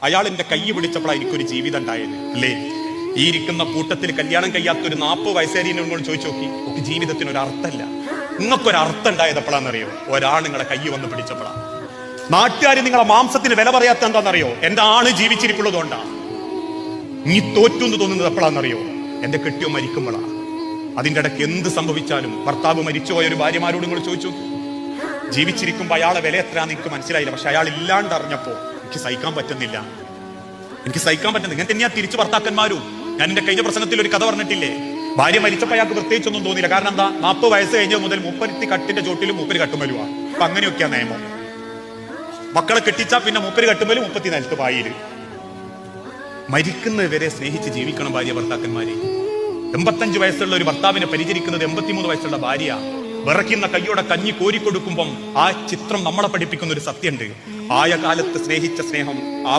അയാൾ എന്റെ കൈ പിടിച്ചപ്പോഴാണ് എനിക്കൊരു ജീവിതം ഉണ്ടായത് അല്ലേ? ഈ ഇരിക്കുന്ന കൂട്ടത്തിൽ കല്യാണം കഴിയാത്തൊരു 40 വയസ്സേരിനോട് ചോദിച്ചു നോക്കി, ഒക്കെ ജീവിതത്തിന് ഒരു അർത്ഥമല്ല. നിങ്ങൾക്കൊരു അർത്ഥം ഉണ്ടായതെപ്പോഴാണെന്നറിയോ? ഒരാൾ നിങ്ങളെ കൈ വന്ന് പിടിച്ചപ്പോഴാ. നാട്ടുകാർ നിങ്ങളെ മാംസത്തിന് വില പറയാത്ത എന്താണെന്നറിയോ? എന്റെ ആണ് ജീവിച്ചിരിപ്പുള്ളതുകൊണ്ടാ. നീ തോറ്റു എന്ന് തോന്നുന്നത് എപ്പോഴാണെന്നറിയോ? എന്റെ കെട്ടിയോ മരിക്കുമ്പോഴാ. അതിന്റെ ഇടയ്ക്ക് എന്ത് സംഭവിച്ചാലും, ഭർത്താവ് മരിച്ചുപോയ ഒരു ഭാര്യമാരോട് നിങ്ങൾ ചോദിച്ചു, ജീവിച്ചിരിക്കുമ്പോ അയാളെ വില എത്രയാന്ന് എനിക്ക് മനസ്സിലായില്ല, പക്ഷെ അയാൾ ഇല്ലാണ്ട് അറിഞ്ഞപ്പോ എനിക്ക് സഹിക്കാൻ പറ്റുന്നില്ല. ഇങ്ങനെ തന്നെയാ തിരിച്ചു ഭർത്താക്കന്മാരും. ഞാൻ എന്റെ കഴിഞ്ഞ പ്രസംഗത്തിൽ ഒരു കഥ പറഞ്ഞിട്ടില്ലേ? ഭാര്യ മരിച്ചപ്പോ അയാൾക്ക് പ്രത്യേകിച്ചൊന്നും തോന്നിയില്ല. കാരണം എന്താ? 40 വയസ്സ് കഴിഞ്ഞ മുതൽ 30 കട്ടിന്റെ ചോട്ടിലും 30 കട്ടുമലുവാ. അപ്പൊ അങ്ങനെയൊക്കെയാ നിയമം. മക്കളെ കെട്ടിച്ചാ പിന്നെ 30 കട്ടുമലും 30 നിലത്ത് പായില്. മരിക്കുന്നവരെ സ്നേഹിച്ച് ജീവിക്കണം ഭാര്യ ഭർത്താക്കന്മാരെ. 85 വയസ്സുള്ള ഒരു ഭർത്താവിനെ പരിചരിക്കുന്നത് 83 വയസ്സുള്ള ഭാര്യ. വിറയ്ക്കുന്ന കയ്യോടെ കഞ്ഞി കോരിക്കൊടുക്കുമ്പം ആ ചിത്രം നമ്മളെ പഠിപ്പിക്കുന്ന ഒരു സത്യമുണ്ട്. ആയ കാലത്ത് സ്നേഹിച്ച സ്നേഹം